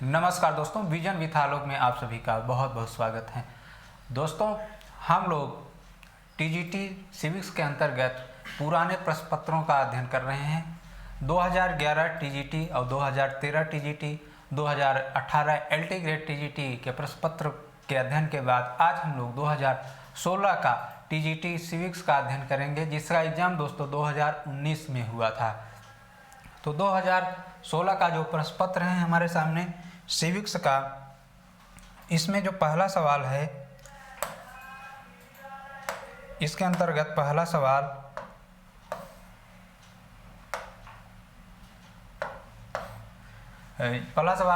नमस्कार दोस्तों, vision with आलोक में आप सभी का बहुत बहुत स्वागत है। दोस्तों, हम लोग टीजीटी सिविक्स के अंतर्गत पुराने प्रश्न पत्रों का अध्ययन कर रहे हैं। 2011 टीजीटी और 2013 टीजीटी, 2018 एलटी ग्रेड टीजीटी के प्रश्न पत्र के अध्ययन के बाद आज हम लोग 2016 का टीजीटी सिविक्स का अध्ययन करेंगे, जिसका एग्ज़ाम दोस्तों 2019 में हुआ था। तो 2016 का जो प्रश्न पत्र है हमारे सामने सिविक्स का, इसमें जो पहला सवाल है, इसके अंतर्गत पहला सवाल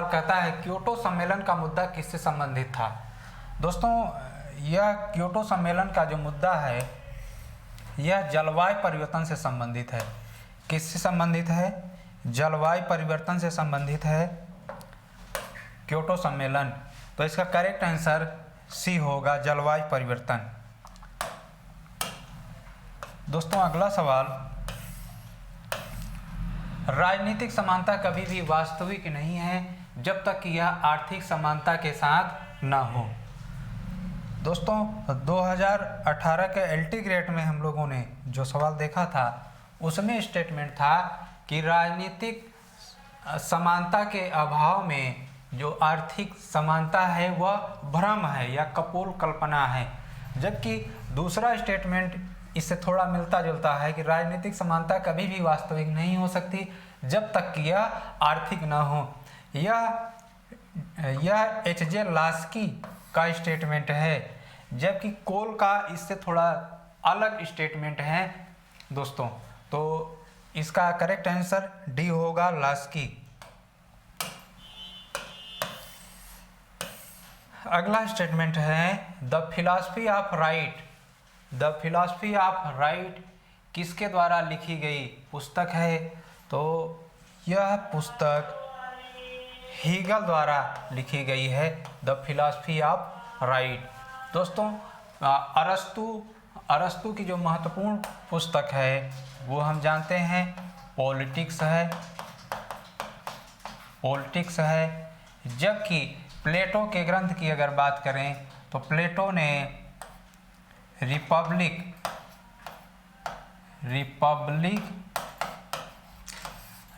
कहता है क्योटो सम्मेलन का मुद्दा किससे संबंधित था। दोस्तों, यह क्योटो सम्मेलन का जो मुद्दा है यह जलवायु परिवर्तन से संबंधित है। किससे संबंधित है? जलवायु परिवर्तन से संबंधित है क्योटो सम्मेलन। तो इसका करेक्ट आंसर सी होगा, जलवायु परिवर्तन। दोस्तों, अगला सवाल, राजनीतिक समानता कभी भी वास्तविक नहीं है जब तक कि यह आर्थिक समानता के साथ न हो। दोस्तों, 2018 के एलटी ग्रेड में हम लोगों ने जो सवाल देखा था उसमें स्टेटमेंट था कि राजनीतिक समानता के अभाव में जो आर्थिक समानता है वह भ्रम है या कपोल कल्पना है, जबकि दूसरा स्टेटमेंट इससे थोड़ा मिलता जुलता है कि राजनीतिक समानता कभी भी वास्तविक नहीं हो सकती जब तक कि यह आर्थिक न हो। यह एच.जे. लास्की का स्टेटमेंट है, जबकि कोल का इससे थोड़ा अलग स्टेटमेंट है दोस्तों। तो इसका करेक्ट आंसर डी होगा, लास्की। अगला स्टेटमेंट है the philosophy of right. The philosophy of right किसके द्वारा लिखी गई पुस्तक है? तो यह पुस्तक हीगल द्वारा लिखी गई है, द फिलॉसफी ऑफ राइट। दोस्तों, अरस्तु की जो महत्वपूर्ण पुस्तक है वो हम जानते हैं पॉलिटिक्स है। जबकि प्लेटो के ग्रंथ की अगर बात करें तो प्लेटो ने रिपब्लिक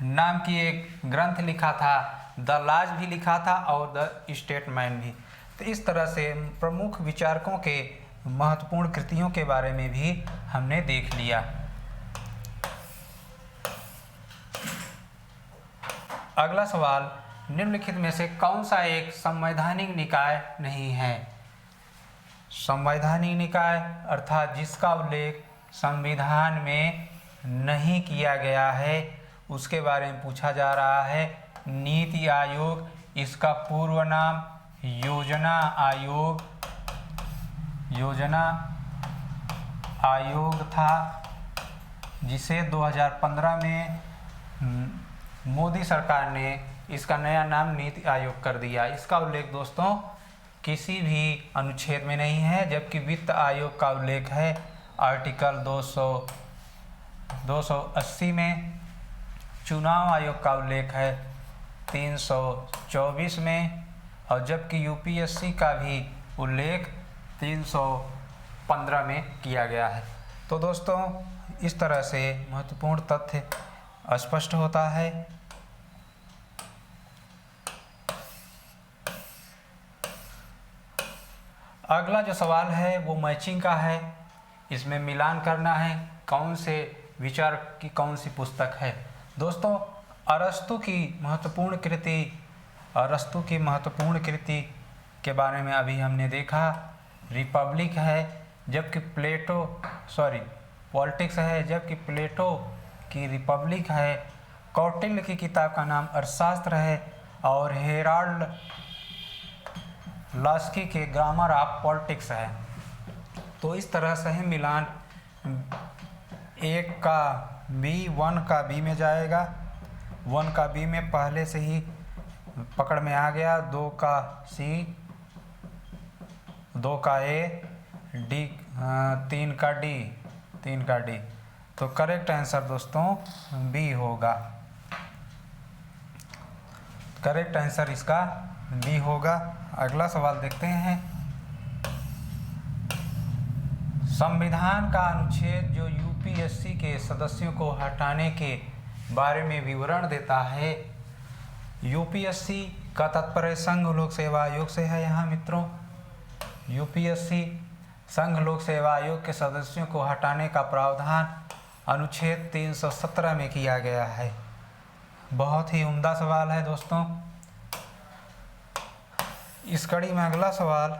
नाम की एक ग्रंथ लिखा था, द लॉज भी लिखा था और द स्टेटमैन भी। तो इस तरह से प्रमुख विचारकों के महत्वपूर्ण कृतियों के बारे में भी हमने देख लिया। अगला सवाल, निम्नलिखित में से कौन सा एक संवैधानिक निकाय नहीं है? संवैधानिक निकाय अर्थात जिसका उल्लेख संविधान में नहीं किया गया है उसके बारे में पूछा जा रहा है। नीति आयोग, इसका पूर्व नाम योजना आयोग था, जिसे 2015 में मोदी सरकार ने इसका नया नाम नीति आयोग कर दिया। इसका उल्लेख दोस्तों किसी भी अनुच्छेद में नहीं है, जबकि वित्त आयोग का उल्लेख है आर्टिकल 280 में। चुनाव आयोग का उल्लेख है 324 में, और जबकि यूपीएससी का भी उल्लेख 315 में किया गया है। तो दोस्तों, इस तरह से महत्वपूर्ण तथ्य स्पष्ट होता है। अगला जो सवाल है वो मैचिंग का है। इसमें मिलान करना है कौन से विचार की कौन सी पुस्तक है। दोस्तों, अरस्तु की महत्वपूर्ण कृति के बारे में अभी हमने देखा, रिपब्लिक है, जबकि पॉलिटिक्स है, जबकि प्लेटो की रिपब्लिक है। कौटिल्य की किताब का नाम अर्थशास्त्र है, और हेराल्ड लास्की के ग्रामर ऑफ पॉलिटिक्स है। तो इस तरह से ही मिलान 1 का बी 1 का बी में जाएगा, 1 का बी में पहले से ही पकड़ में आ गया, 2 का सी, 2 का ए, डी, 3 का डी। तो करेक्ट आंसर दोस्तों बी होगा। करेक्ट आंसर इसका बी होगा। अगला सवाल देखते हैं। संविधान का अनुच्छेद जो यूपीएससी के सदस्यों को हटाने के बारे में विवरण देता है। यूपीएससी का तात्पर्य संघ लोक सेवा आयोग से है। यहाँ मित्रों, यूपीएससी संघ लोक सेवा आयोग के सदस्यों को हटाने का प्रावधान अनुच्छेद 317 में किया गया है। बहुत ही उम्दा सवाल है दोस्तों। इस कड़ी में अगला सवाल,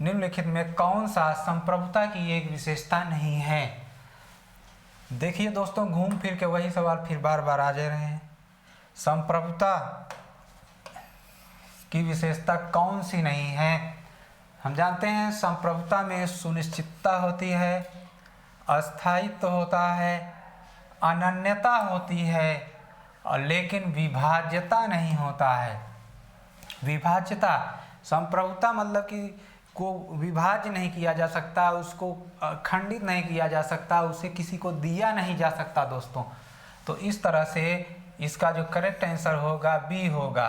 निम्नलिखित में कौन सा संप्रभुता की एक विशेषता नहीं है। देखिए दोस्तों, घूम फिर के वही सवाल फिर बार बार आ जा रहे हैं। संप्रभुता की विशेषता कौन सी नहीं है। हम जानते हैं संप्रभुता में सुनिश्चितता होती है, अस्थायित्व होता है, अनन्यता होती है, लेकिन विभाज्यता नहीं होता है। विभाज्यता, संप्रभुता मतलब कि को विभाज्य नहीं किया जा सकता, उसको खंडित नहीं किया जा सकता, उसे किसी को दिया नहीं जा सकता दोस्तों। तो इस तरह से इसका जो करेक्ट आंसर होगा बी होगा।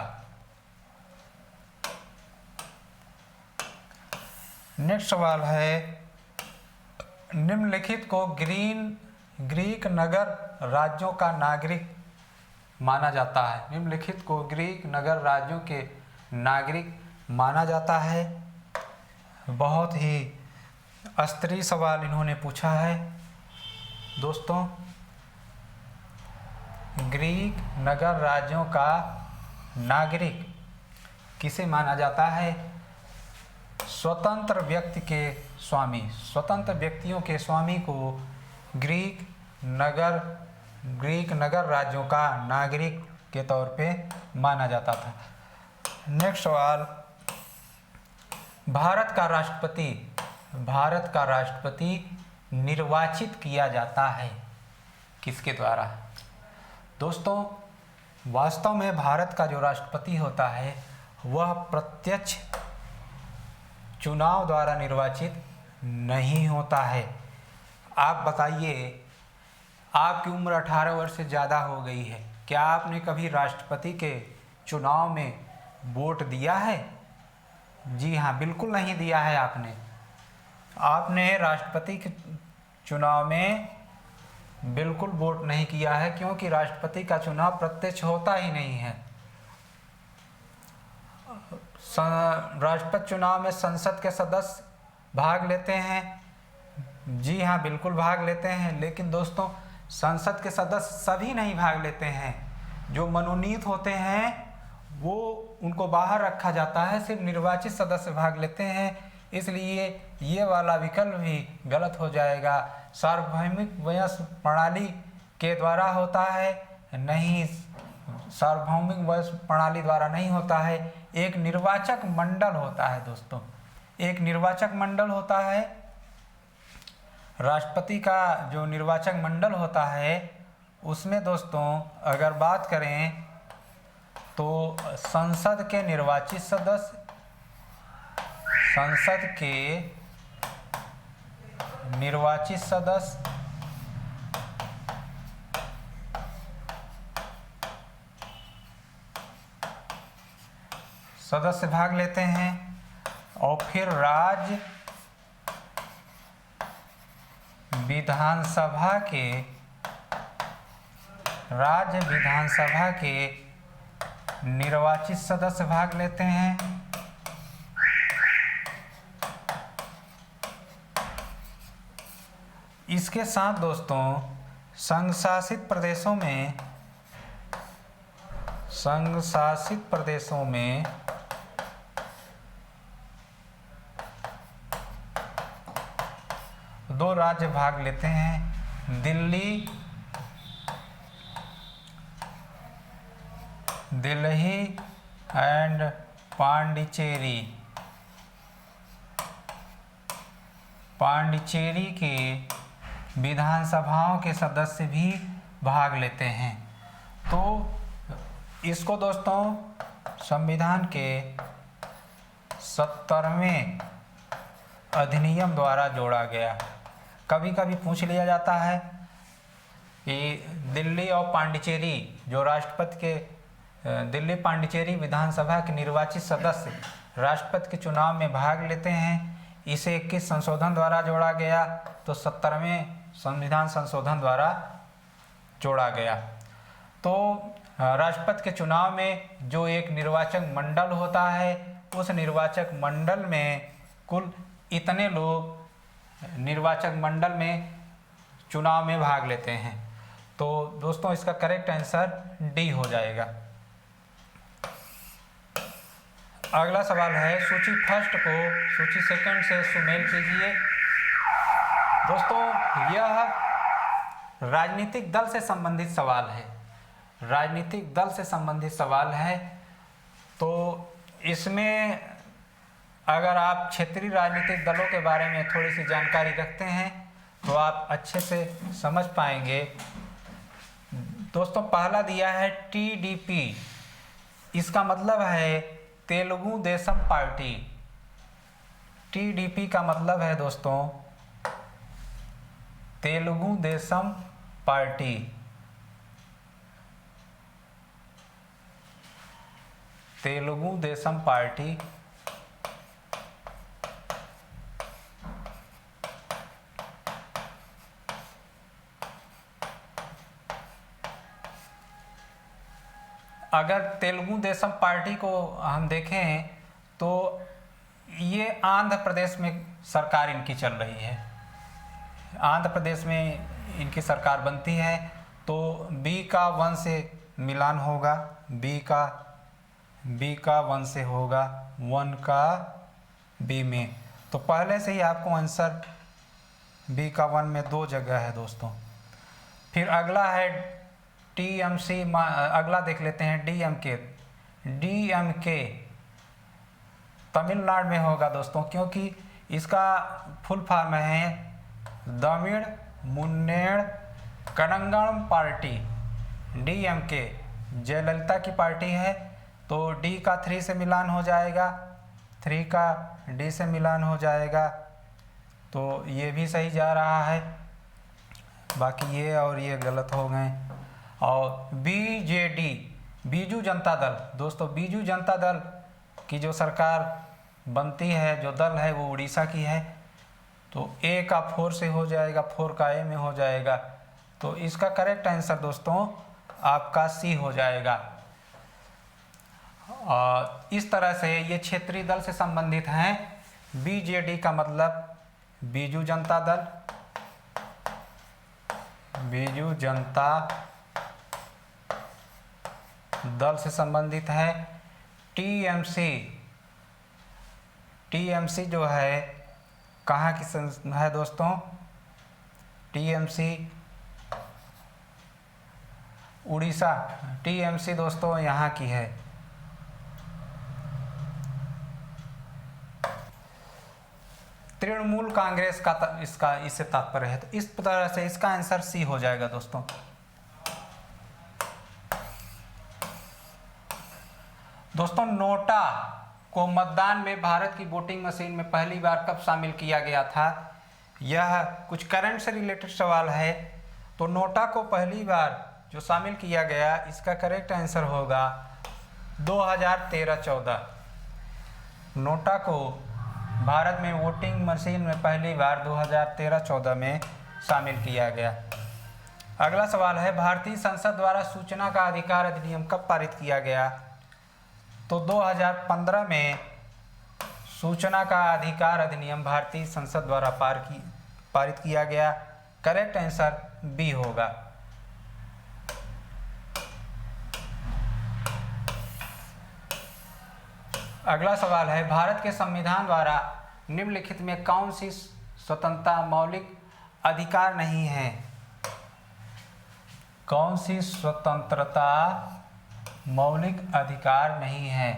नेक्स्ट सवाल है, निम्नलिखित को ग्रीक नगर राज्यों का नागरिक माना जाता है। निम्नलिखित को ग्रीक नगर राज्यों के नागरिक माना जाता है। बहुत ही स्तरीय सवाल इन्होंने पूछा है दोस्तों। ग्रीक नगर राज्यों का नागरिक किसे माना जाता है। स्वतंत्र व्यक्ति के स्वामी, स्वतंत्र व्यक्तियों के स्वामी को ग्रीक नगर राज्यों का नागरिक के तौर पे माना जाता था। नेक्स्ट सवाल, भारत का राष्ट्रपति निर्वाचित किया जाता है किसके द्वारा। दोस्तों, वास्तव में भारत का जो राष्ट्रपति होता है वह प्रत्यक्ष चुनाव द्वारा निर्वाचित नहीं होता है। आप बताइए, आपकी उम्र 18 वर्ष से ज़्यादा हो गई है, क्या आपने कभी राष्ट्रपति के चुनाव में वोट दिया है। जी हाँ, बिल्कुल नहीं दिया है आपने राष्ट्रपति के चुनाव में बिल्कुल वोट नहीं किया है, क्योंकि राष्ट्रपति का चुनाव प्रत्यक्ष होता ही नहीं है। राष्ट्रपति चुनाव में संसद के सदस्य भाग लेते हैं। जी हाँ, बिल्कुल भाग लेते हैं, लेकिन दोस्तों संसद के सदस्य सभी नहीं भाग लेते हैं। जो मनोनीत होते हैं वो उनको बाहर रखा जाता है, सिर्फ निर्वाचित सदस्य भाग लेते हैं। इसलिए ये वाला विकल्प भी गलत हो जाएगा। सार्वभौमिक वयस्क प्रणाली के द्वारा होता है, नहीं, सार्वभौमिक वयस्क प्रणाली द्वारा नहीं होता है। एक निर्वाचक मंडल होता है दोस्तों, एक निर्वाचक मंडल होता है। राष्ट्रपति का जो निर्वाचक मंडल होता है उसमें दोस्तों अगर बात करें तो संसद के निर्वाचित सदस्य, सदस्य भाग लेते हैं, और फिर राज्य विधानसभा के निर्वाचित सदस्य भाग लेते हैं। इसके साथ दोस्तों संघ शासित प्रदेशों में दो राज्य भाग लेते हैं, दिल्ली एंड पांडिचेरी के विधानसभाओं के सदस्य भी भाग लेते हैं। तो इसको दोस्तों संविधान के 70वें अधिनियम द्वारा जोड़ा गया। कभी कभी पूछ लिया जाता है कि दिल्ली और पांडिचेरी जो राष्ट्रपति के दिल्ली पांडिचेरी विधानसभा के निर्वाचित सदस्य राष्ट्रपति के चुनाव में भाग लेते हैं। इसे 21 संशोधन द्वारा जोड़ा गया, तो 70वें संविधान संशोधन द्वारा जोड़ा गया। तो राष्ट्रपति के चुनाव में जो एक निर्वाचक मंडल होता है, उस निर्वाचक मंडल में कुल इतने लोग निर्वाचक मंडल में चुनाव में भाग लेते हैं। तो दोस्तों इसका करेक्ट आंसर डी हो जाएगा। अगला सवाल है, सूची फर्स्ट को सूची सेकंड से सुमेल कीजिए। दोस्तों यह राजनीतिक दल से संबंधित सवाल है, राजनीतिक दल से संबंधित सवाल है। तो इसमें अगर आप क्षेत्रीय राजनीतिक दलों के बारे में थोड़ी सी जानकारी रखते हैं तो आप अच्छे से समझ पाएंगे। दोस्तों पहला दिया है टीडीपी, इसका मतलब है तेलुगु देशम पार्टी। टीडीपी का मतलब है दोस्तों तेलुगु देशम पार्टी। तेलुगु देशम पार्टी अगर तेलुगु देशम पार्टी को हम देखें तो ये आंध्र प्रदेश में सरकार इनकी चल रही है, आंध्र प्रदेश में इनकी सरकार बनती है। तो बी का 1 से मिलान होगा, बी का 1 से होगा, 1 का बी में। तो पहले से ही आपको आंसर बी का 1 में 2 जगह है दोस्तों। फिर अगला है टीएमसी, अगला देख लेते हैं डीएमके। डीएमके तमिलनाडु में होगा दोस्तों, क्योंकि इसका फुल फॉर्म है तमिल मुन्नेड़ कड़ंगम पार्टी। डीएमके जयललिता की पार्टी है, तो डी का 3 से मिलान हो जाएगा, 3 का डी से मिलान हो जाएगा। तो ये भी सही जा रहा है, बाकी ये और ये गलत हो गए। और बीजेडी बीजू जनता दल, दोस्तों बीजू जनता दल की जो सरकार बनती है, जो दल है वो उड़ीसा की है। तो ए का 4 से हो जाएगा, 4 का ए में हो जाएगा। तो इसका करेक्ट आंसर दोस्तों आपका सी हो जाएगा। और इस तरह से ये क्षेत्रीय दल से संबंधित हैं। बीजेडी का मतलब बीजू जनता दल, बीजू जनता दल से संबंधित है। टीएमसी, टीएमसी जो है कहाँ की है दोस्तों? टीएमसी उड़ीसा, टीएमसी दोस्तों यहाँ की है। तृणमूल कांग्रेस का इसका इससे तात्पर्य है। तो इस तरह से इसका आंसर सी हो जाएगा दोस्तों। दोस्तों नोटा को मतदान में भारत की वोटिंग मशीन में पहली बार कब शामिल किया गया था? यह कुछ करंट से रिलेटेड सवाल है। तो नोटा को पहली बार जो शामिल किया गया, इसका करेक्ट आंसर होगा 2013-14। नोटा को भारत में वोटिंग मशीन में पहली बार 2013-14 में शामिल किया गया। अगला सवाल है, भारतीय संसद द्वारा सूचना का अधिकार अधिनियम कब पारित किया गया? तो 2015 में सूचना का अधिकार अधिनियम भारतीय संसद द्वारा पारित किया गया। करेक्ट आंसर बी होगा। अगला सवाल है, भारत के संविधान द्वारा निम्नलिखित में कौन सी स्वतंत्रता मौलिक अधिकार नहीं है? कौन सी स्वतंत्रता मौलिक अधिकार नहीं है?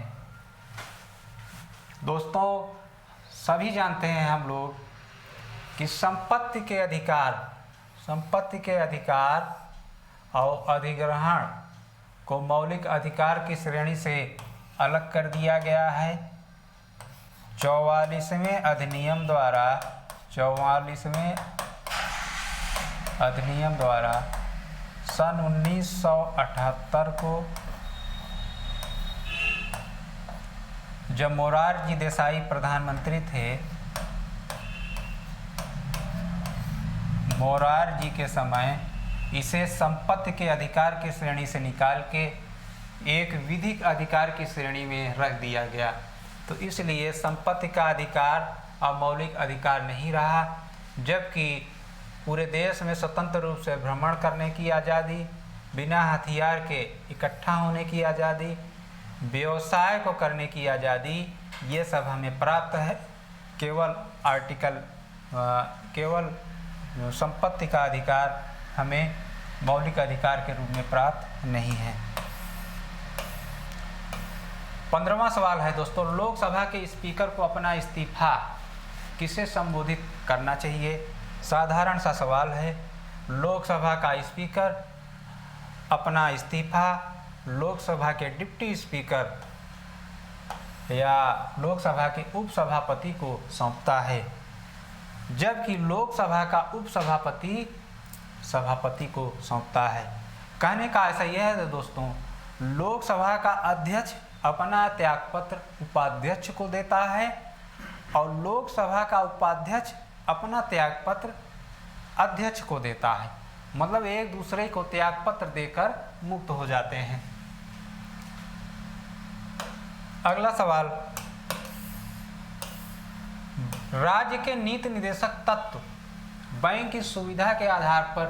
दोस्तों सभी जानते हैं हम लोग कि संपत्ति के अधिकार और अधिग्रहण को मौलिक अधिकार की श्रेणी से अलग कर दिया गया है 44वें अधिनियम द्वारा सन 1978 को जब मोरारजी देसाई प्रधानमंत्री थे, मोरारजी के समय इसे संपत्ति के अधिकार की श्रेणी से निकाल के एक विधिक अधिकार की श्रेणी में रख दिया गया। तो इसलिए संपत्ति का अधिकार अब मौलिक अधिकार नहीं रहा, जबकि पूरे देश में स्वतंत्र रूप से भ्रमण करने की आज़ादी, बिना हथियार के इकट्ठा होने की आज़ादी, व्यवसाय को करने की आज़ादी, ये सब हमें प्राप्त है। केवल संपत्ति का अधिकार हमें मौलिक अधिकार के रूप में प्राप्त नहीं है। 15वां सवाल है दोस्तों, लोकसभा के स्पीकर को अपना इस्तीफा किसे संबोधित करना चाहिए? साधारण सा सवाल है। लोकसभा का स्पीकर अपना इस्तीफा लोकसभा के डिप्टी स्पीकर या लोकसभा के उपसभापति को सौंपता है, जबकि लोकसभा का उपसभापति सभापति को सौंपता है। कहने का ऐसा यह है दोस्तों, लोकसभा का अध्यक्ष अपना त्यागपत्र उपाध्यक्ष को देता है और लोकसभा का उपाध्यक्ष अपना त्यागपत्र अध्यक्ष को देता है। मतलब एक दूसरे को त्यागपत्र देकर मुक्त हो जाते हैं। अगला सवाल, राज्य के नीति निदेशक तत्व बैंक की सुविधा के आधार पर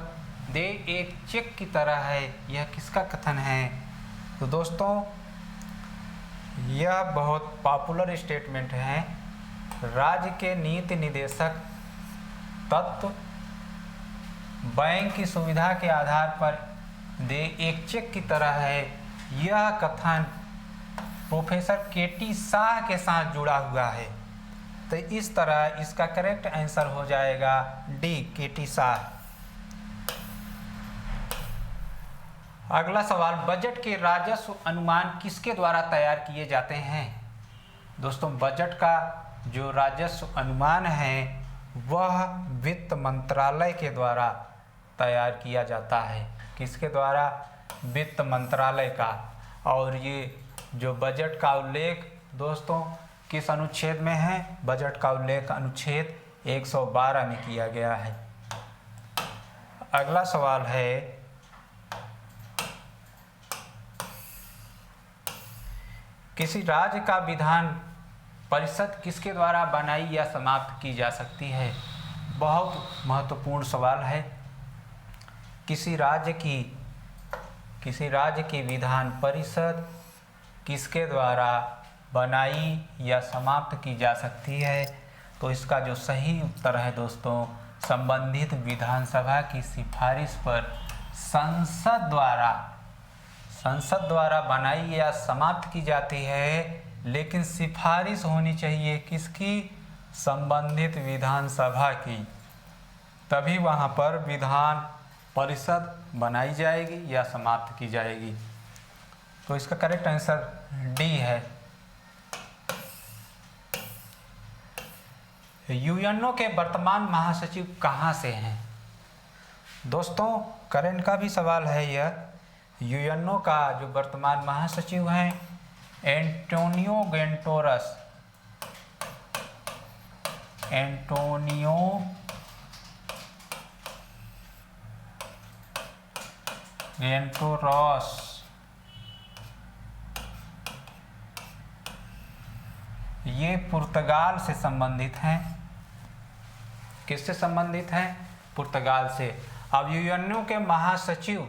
दे एक चेक की तरह है, यह किसका कथन है? तो दोस्तों यह बहुत पॉपुलर स्टेटमेंट है। राज्य के नीति निदेशक तत्व बैंक की सुविधा के आधार पर दे एक चेक की तरह है, यह कथन प्रोफेसर केटी शाह के साथ जुड़ा हुआ है। तो इस तरह इसका करेक्ट आंसर हो जाएगा डी, केटी शाह। अगला सवाल, बजट के राजस्व अनुमान किसके द्वारा तैयार किए जाते हैं? दोस्तों बजट का जो राजस्व अनुमान है वह वित्त मंत्रालय के द्वारा तैयार किया जाता है। किसके द्वारा? वित्त मंत्रालय का। और ये जो बजट का उल्लेख दोस्तों किस अनुच्छेद में है? बजट का उल्लेख अनुच्छेद 112 में किया गया है। अगला सवाल है, किसी राज्य का विधान परिषद किसके द्वारा बनाई या समाप्त की जा सकती है? बहुत महत्वपूर्ण सवाल है। किसी राज्य की विधान परिषद किसके द्वारा बनाई या समाप्त की जा सकती है? तो इसका जो सही उत्तर है दोस्तों, संबंधित विधानसभा की सिफारिश पर संसद द्वारा बनाई या समाप्त की जाती है, लेकिन सिफारिश होनी चाहिए किसकी? संबंधित विधानसभा की, तभी वहाँ पर विधान परिषद बनाई जाएगी या समाप्त की जाएगी। तो इसका करेक्ट आंसर डी है। यूएनओ के वर्तमान महासचिव कहाँ से हैं? दोस्तों करंट का भी सवाल है यह। यूएनओ का जो वर्तमान महासचिव हैं एंटोनियो गेंटोरस ये पुर्तगाल से संबंधित हैं। किससे संबंधित हैं? पुर्तगाल से। अब यूएनओ के महासचिव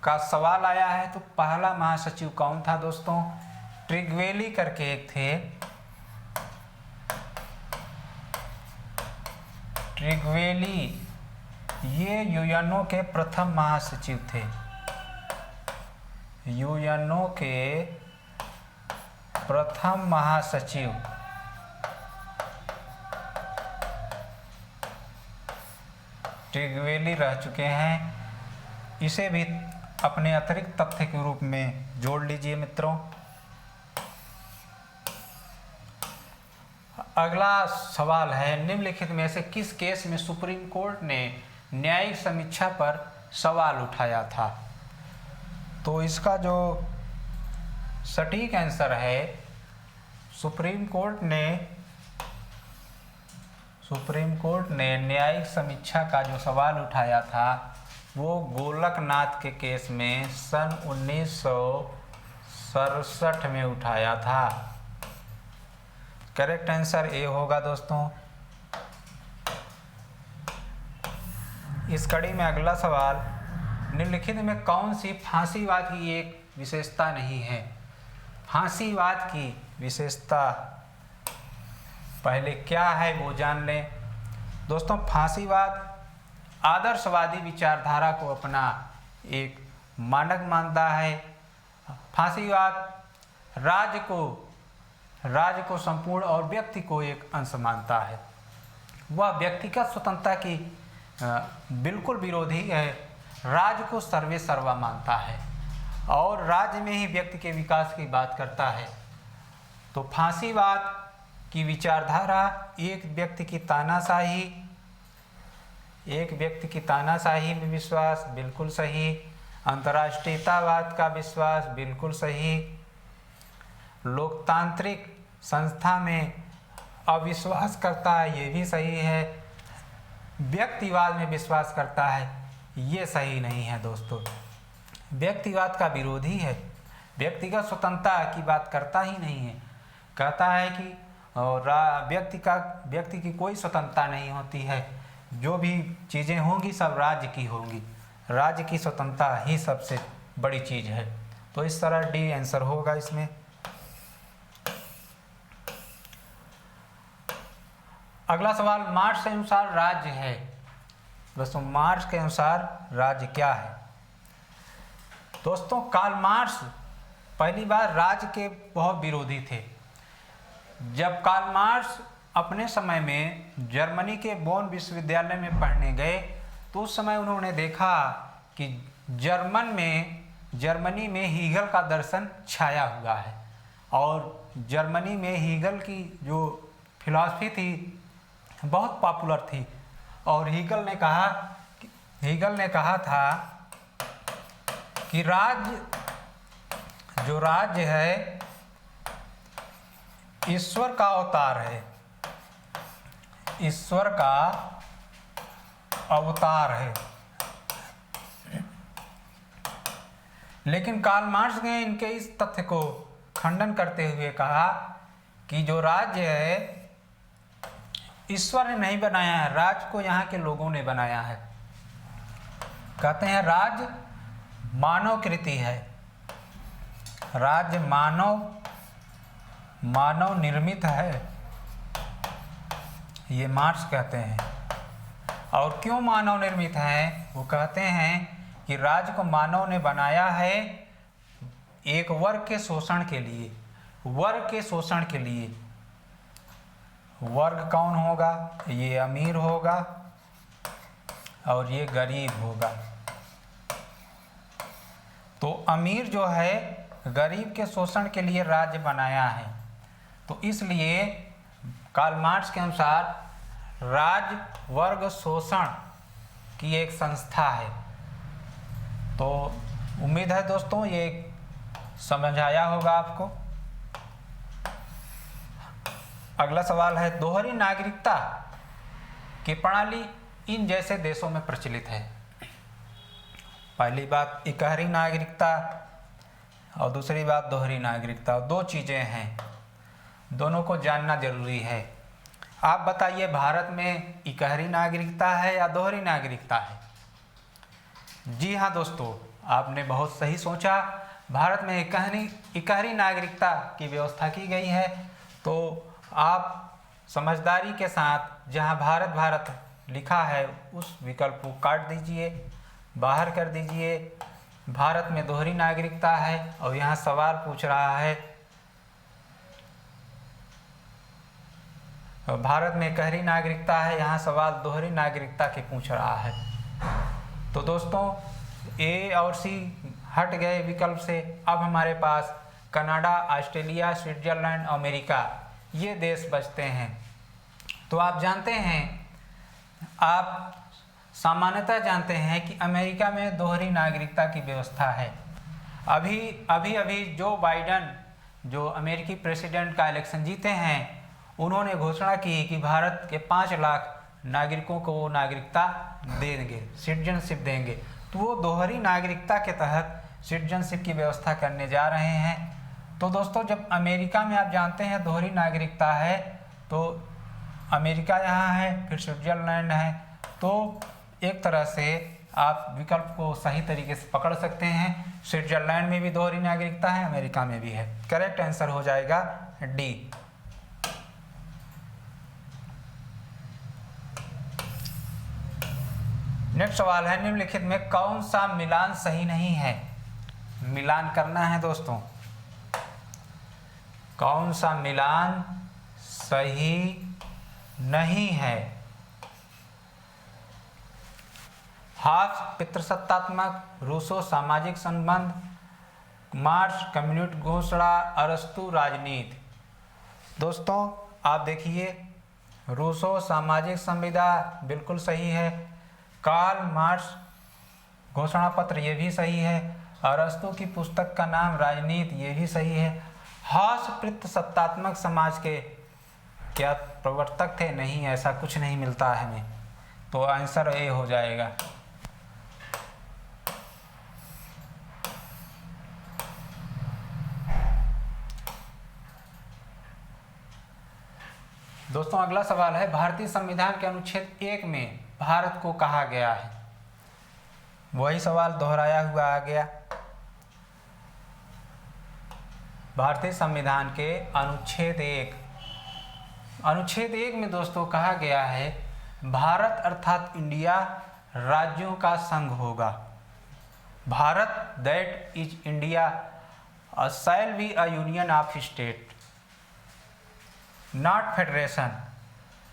का सवाल आया है, तो पहला महासचिव कौन था दोस्तों? ट्रिगवेली करके एक थे। ट्रिगवेली ये यूएनओ के प्रथम महासचिव थे। यूएनओ के प्रथम महासचिव ट्रिगवेली रह चुके हैं। इसे भी अपने अतिरिक्त तथ्य के रूप में जोड़ लीजिए मित्रों। अगला सवाल है, निम्नलिखित में से किस केस में सुप्रीम कोर्ट ने न्यायिक समीक्षा पर सवाल उठाया था? तो इसका जो सटीक आंसर है सुप्रीम कोर्ट ने न्यायिक समीक्षा का जो सवाल उठाया था वो गोलकनाथ के केस में सन 1967 में उठाया था। करेक्ट आंसर ए होगा दोस्तों। इस कड़ी में अगला सवाल, निम्नलिखित में कौन सी फांसीवाद की एक विशेषता नहीं है? फांसीवाद की विशेषता पहले क्या है वो जान लें। दोस्तों, फांसीवाद आदर्शवादी विचारधारा को अपना एक मानक मानता है। फांसीवाद राज्य को संपूर्ण और व्यक्ति को एक अंश मानता है। वह व्यक्तिगत स्वतंत्रता की बिल्कुल विरोधी है। राज्य को सर्वे सर्वा मानता है और राज्य में ही व्यक्ति के विकास की बात करता है। तो फांसीवाद की विचारधारा एक व्यक्ति की तानाशाही में विश्वास, बिल्कुल सही। अंतर्राष्ट्रीयतावाद का विश्वास, बिल्कुल सही। लोकतांत्रिक संस्था में अविश्वास करता है, ये भी सही है। व्यक्तिवाद में विश्वास करता है, ये सही नहीं है दोस्तों। व्यक्तिवाद का विरोधी है, व्यक्तिगत स्वतंत्रता की बात करता ही नहीं है। कहता है कि व्यक्ति की कोई स्वतंत्रता नहीं होती है, जो भी चीज़ें होंगी सब राज्य की होंगी। राज्य की स्वतंत्रता ही सबसे बड़ी चीज़ है। तो इस तरह डी आंसर होगा इसमें। अगला सवाल, मार्क्स के अनुसार राज्य है। दोस्तों, मार्क्स के अनुसार राज्य क्या है? दोस्तों, कार्ल मार्क्स पहली बार राज्य के बहुत विरोधी थे। जब कार्ल मार्क्स अपने समय में जर्मनी के बोन विश्वविद्यालय में पढ़ने गए तो उस समय उन्होंने देखा कि जर्मनी में हीगल का दर्शन छाया हुआ है और जर्मनी में हीगल की जो फिलॉसफी थी बहुत पॉपुलर थी। और हीगल ने कहा था कि जो राज्य है ईश्वर का अवतार है, ईश्वर का अवतार है। लेकिन कार्ल मार्क्स ने इनके इस तथ्य को खंडन करते हुए कहा कि जो राज्य है ईश्वर ने नहीं बनाया है, राज्य को यहाँ के लोगों ने बनाया है। कहते हैं राज्य मानव कृति है, राज्य मानव निर्मित है, ये मार्क्स कहते हैं। और क्यों मानव निर्मित है? वो कहते हैं कि राज्य को मानव ने बनाया है एक वर्ग के शोषण के लिए। वर्ग कौन होगा? ये अमीर होगा और ये गरीब होगा। तो अमीर जो है गरीब के शोषण के लिए राज्य बनाया है। तो इसलिए कार्ल मार्क्स के अनुसार राज्य वर्ग शोषण की एक संस्था है। तो उम्मीद है दोस्तों ये समझ आया होगा आपको। अगला सवाल है, दोहरी नागरिकता की प्रणाली इन जैसे देशों में प्रचलित है। पहली बात इकहरी नागरिकता और दूसरी बात दोहरी नागरिकता। दो चीज़ें हैं, दोनों को जानना जरूरी है। आप बताइए, भारत में इकहरी नागरिकता है या दोहरी नागरिकता है? जी हाँ दोस्तों, आपने बहुत सही सोचा। भारत में इकहरी नागरिकता की व्यवस्था की गई है। तो आप समझदारी के साथ जहाँ भारत लिखा है उस विकल्प को काट दीजिए, बाहर कर दीजिए। भारत में दोहरी नागरिकता है और यहाँ सवाल पूछ रहा है भारत में इकहरी नागरिकता है, यहाँ सवाल दोहरी नागरिकता की पूछ रहा है। तो दोस्तों ए और सी हट गए विकल्प से। अब हमारे पास कनाडा, ऑस्ट्रेलिया, स्विट्जरलैंड, अमेरिका ये देश बचते हैं। तो आप जानते हैं, आप सामान्यतः जानते हैं कि अमेरिका में दोहरी नागरिकता की व्यवस्था है। अभी जो जो अमेरिकी प्रेसिडेंट का इलेक्शन जीते हैं, उन्होंने घोषणा की कि भारत के 5 लाख नागरिकों को वो नागरिकता देंगे, सिटीजनशिप देंगे। तो वो दोहरी नागरिकता के तहत सिटीजनशिप की व्यवस्था करने जा रहे हैं। तो दोस्तों, जब अमेरिका में आप जानते हैं दोहरी नागरिकता है, तो अमेरिका यहाँ है, फिर स्विट्जरलैंड है, तो एक तरह से आप विकल्प को सही तरीके से पकड़ सकते हैं। स्विट्जरलैंड में भी दोहरी नागरिकता है, अमेरिका में भी है। करेक्ट आंसर हो जाएगा डी। नेक्स्ट सवाल है, निम्नलिखित में कौन सा मिलान सही नहीं है? मिलान करना है दोस्तों। कौन सा मिलान सही नहीं है? हाब्स पितृसत्तात्मक, रूसो सामाजिक संबंध, मार्क्स कम्युनिस्ट घोषणा, अरस्तु राजनीति। दोस्तों आप देखिए, रूसो सामाजिक संविदा बिल्कुल सही है, कार्ल मार्क्स घोषणा पत्र ये भी सही है, अरस्तु की पुस्तक का नाम राजनीति ये भी सही है। हाब्स पितृसत्तात्मक समाज के क्या प्रवर्तक थे? नहीं, ऐसा कुछ नहीं मिलता है हमें, तो आंसर ए हो जाएगा। दोस्तों अगला सवाल है, भारतीय संविधान के अनुच्छेद 1 में भारत को कहा गया है? वही सवाल दोहराया हुआ आ गया। भारतीय संविधान के अनुच्छेद 1 में दोस्तों कहा गया है, भारत अर्थात इंडिया राज्यों का संघ होगा। Bharat that is India shall be a union of state not federation.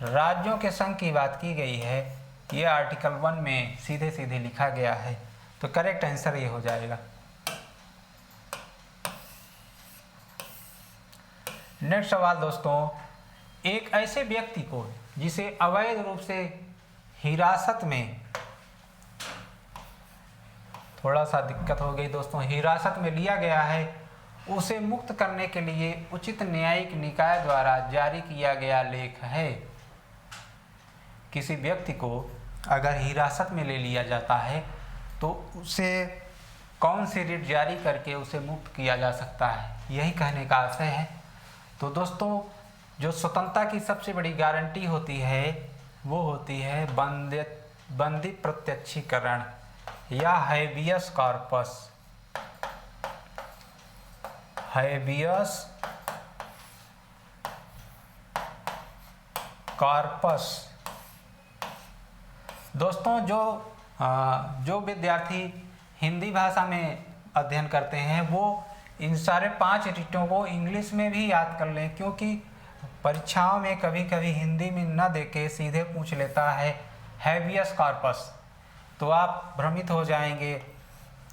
राज्यों के संघ की बात की गई है, ये आर्टिकल 1 में सीधे सीधे लिखा गया है, तो करेक्ट आंसर ये हो जाएगा। नेक्स्ट सवाल दोस्तों, एक ऐसे व्यक्ति को जिसे अवैध रूप से हिरासत में, थोड़ा सा दिक्कत हो गई दोस्तों, हिरासत में लिया गया है, उसे मुक्त करने के लिए उचित न्यायिक निकाय द्वारा जारी किया गया लेख है। किसी व्यक्ति को अगर हिरासत में ले लिया जाता है तो उसे कौन सी रिट जारी करके उसे मुक्त किया जा सकता है, यही कहने का आशय है। तो दोस्तों, जो स्वतंत्रता की सबसे बड़ी गारंटी होती है वो होती है बंदी प्रत्यक्षीकरण या हैबियस कॉर्पस। Habeas corpus. दोस्तों जो विद्यार्थी हिंदी भाषा में अध्ययन करते हैं वो इन सारे 5 रिटों को इंग्लिश में भी याद कर लें, क्योंकि परीक्षाओं में कभी कभी हिंदी में न देके सीधे पूछ लेता है हैबियस कॉर्पस, तो आप भ्रमित हो जाएंगे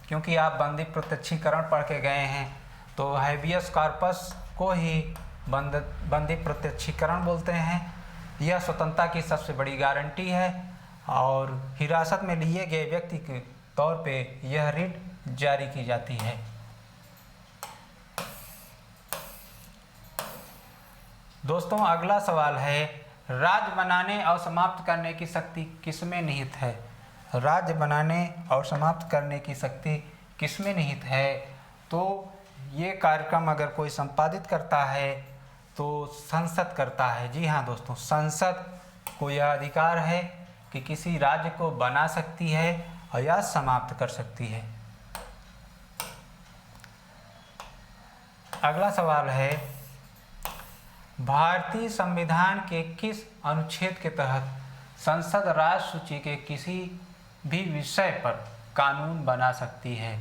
क्योंकि आप बंदी प्रत्यक्षीकरण पढ़ के गए हैं। तो हैबियस कॉर्पस को ही बंदी प्रत्यक्षीकरण बोलते हैं। यह स्वतंत्रता की सबसे बड़ी गारंटी है और हिरासत में लिए गए व्यक्ति के तौर पे यह रिट जारी की जाती है। दोस्तों अगला सवाल है, राज्य बनाने और समाप्त करने की शक्ति किसमें निहित है? राज्य बनाने और समाप्त करने की शक्ति किसमें निहित है? तो ये कार्यक्रम अगर कोई संपादित करता है तो संसद करता है। जी हाँ दोस्तों, संसद को यह अधिकार है कि किसी राज्य को बना सकती है और या समाप्त कर सकती है। अगला सवाल है, भारतीय संविधान के किस अनुच्छेद के तहत संसद राज्य सूची के किसी भी विषय पर कानून बना सकती है?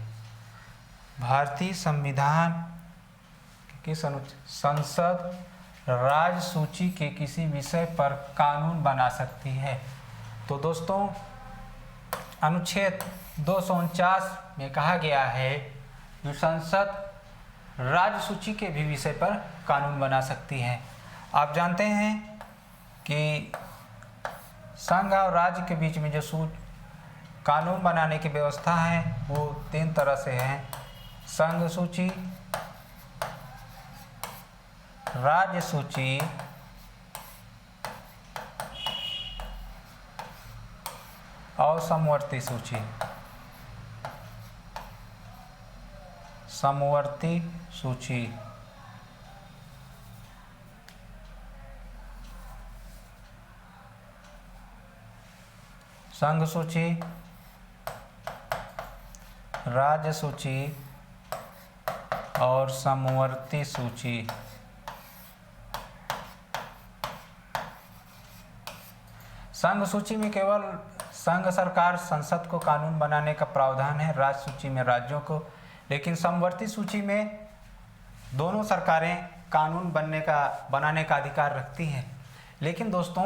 भारतीय संविधान किस अनुच्छेद संसद राज्य सूची के किसी विषय पर कानून बना सकती है? तो दोस्तों अनुच्छेद 249 में कहा गया है कि संसद राज्य सूची के भी विषय पर कानून बना सकती है। आप जानते हैं कि संघ और राज्य के बीच में जो कानून बनाने की व्यवस्था है वो 3 तरह से है, संघ सूची, राज्य सूची और समवर्ती सूची। समवर्ती सूची संघ सूची, राज्य सूची और समवर्ती सूची। संघ सूची में केवल संघ सरकार संसद को कानून बनाने का प्रावधान है, राज्य सूची में राज्यों को। लेकिन समवर्ती सूची में दोनों सरकारें कानून बनाने का अधिकार रखती हैं। लेकिन दोस्तों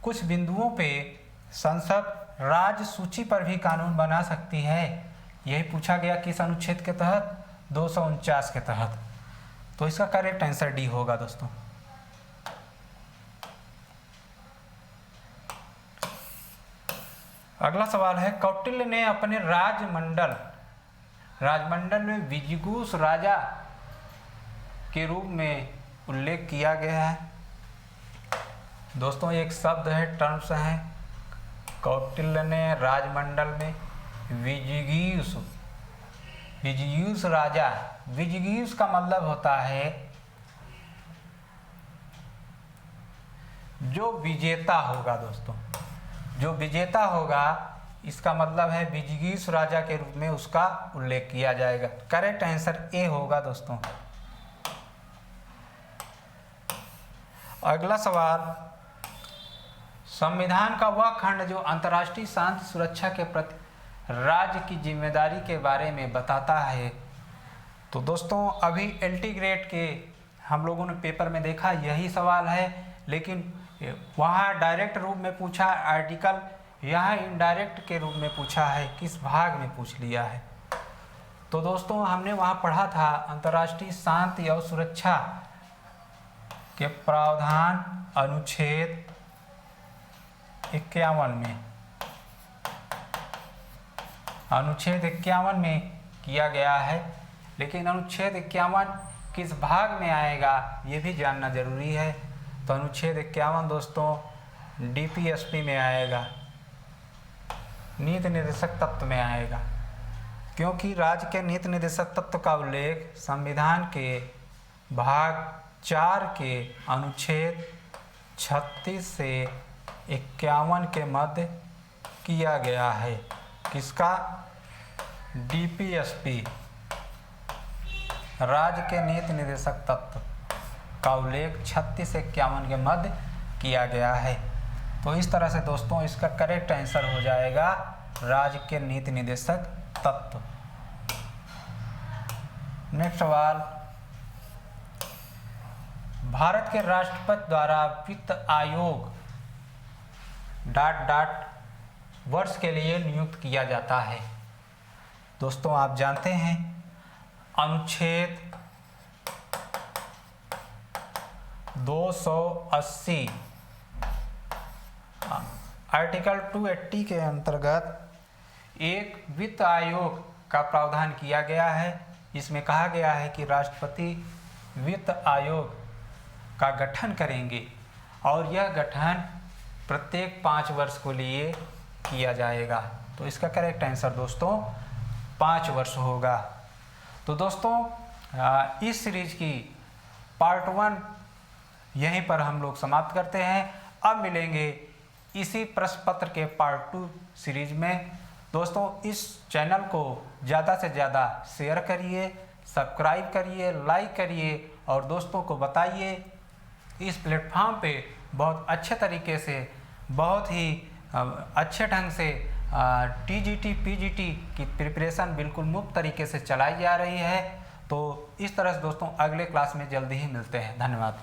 कुछ बिंदुओं पे संसद राज्य सूची पर भी कानून बना सकती है। यही पूछा गया किस अनुच्छेद के तहत? 249 के तहत। तो इसका करेक्ट आंसर डी होगा दोस्तों। अगला सवाल है, कौटिल्य ने अपने राजमंडल में विजिगीष राजा के रूप में उल्लेख किया गया है। दोस्तों एक शब्द है, टर्म्स है। कौटिल्य ने राजमंडल में विजिगीष राजा। विजिगीष का मतलब होता है जो विजेता होगा दोस्तों, जो विजेता होगा, इसका मतलब है विजिगीष राजा के रूप में उसका उल्लेख किया जाएगा। करेक्ट आंसर ए होगा दोस्तों। अगला सवाल, संविधान का वह खंड जो अंतर्राष्ट्रीय शांति सुरक्षा के प्रति राज्य की जिम्मेदारी के बारे में बताता है। तो दोस्तों अभी एलटी ग्रेड के हम लोगों ने पेपर में देखा यही सवाल है, लेकिन वहाँ डायरेक्ट रूप में पूछा आर्टिकल, यहाँ इनडायरेक्ट के रूप में पूछा है, किस भाग में पूछ लिया है। तो दोस्तों हमने वहाँ पढ़ा था अंतर्राष्ट्रीय शांति और सुरक्षा के प्रावधान अनुच्छेद 51 में, अनुच्छेद 51 में किया गया है। लेकिन अनुच्छेद 51 किस भाग में आएगा ये भी जानना जरूरी है। तो अनुच्छेद 51 दोस्तों डीपीएसपी में आएगा, नीति निर्देशक तत्व में आएगा, क्योंकि राज्य के नीति निर्देशक तत्व का उल्लेख संविधान के भाग 4 के अनुच्छेद 36 से 51 के मध्य किया गया है। किसका? डीपीएसपी, राज्य के नीति निर्देशक तत्व का उल्लेख 36 से 51 के मध्य किया गया है। तो इस तरह से दोस्तों इसका करेक्ट आंसर हो जाएगा राज्य के नीति निर्देशक तत्व। नेक्स्ट सवाल, भारत के राष्ट्रपति द्वारा वित्त आयोग ... वर्ष के लिए नियुक्त किया जाता है। दोस्तों आप जानते हैं अनुच्छेद 280 आर्टिकल 280 के अंतर्गत एक वित्त आयोग का प्रावधान किया गया है। इसमें कहा गया है कि राष्ट्रपति वित्त आयोग का गठन करेंगे और यह गठन प्रत्येक 5 वर्ष को लिए किया जाएगा। तो इसका करेक्ट आंसर दोस्तों 5 वर्ष होगा। तो दोस्तों इस सीरीज की पार्ट 1 यहीं पर हम लोग समाप्त करते हैं। अब मिलेंगे इसी प्रश्न पत्र के पार्ट 2 सीरीज में। दोस्तों इस चैनल को ज़्यादा से ज़्यादा शेयर करिए, सब्सक्राइब करिए, लाइक करिए और दोस्तों को बताइए। इस प्लेटफॉर्म पे बहुत अच्छे तरीके से, बहुत ही अच्छे ढंग से टीजीटी पीजीटी की प्रिपरेशन बिल्कुल मुफ्त तरीके से चलाई जा रही है। तो इस तरह से दोस्तों अगले क्लास में जल्दी ही मिलते हैं। धन्यवाद।